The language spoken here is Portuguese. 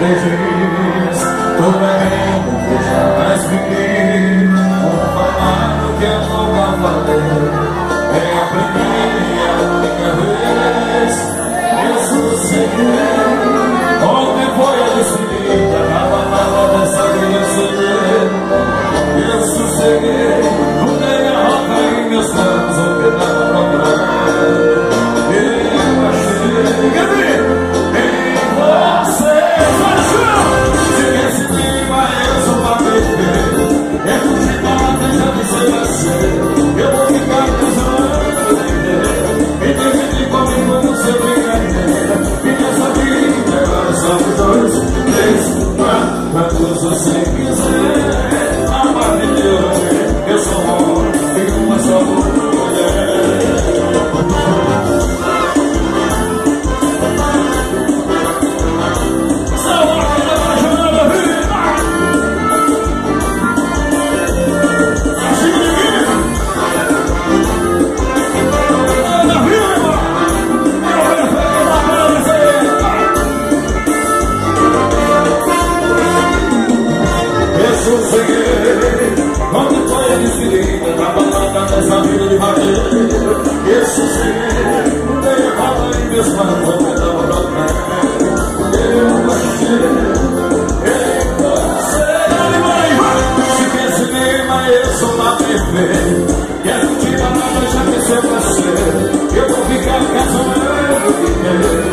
diz, tô bebendo, que jamais fiquei. Vou falar o que eu nunca falei. É a primeira e a única vez que eu sosseguei. Ontem foi a despedida, a balada dessa criança. Eu sosseguei, mudei a rota em meus planos, o que dava pra trás. Eu achei, cadê? Em você, se esse clima eu sou pra perfeito. É continuar tentando ser você. Eu vou ficar pensando e dividir comigo no seu brincadeira. E nessa vida agora somos 2, 3, 4, quantos você quiser. Amar de Deus, eu sou homem e uma só mulher. Quando foi a despedida da balada dessa vida de vaqueiro, eu sosseguei, mudei a rota em meus planos, vou me dar uma nota. Eu achei em você. Se quer cinema, eu sou lá perfeito. Quero tirar a noite a ser você. Eu vou ficar casando.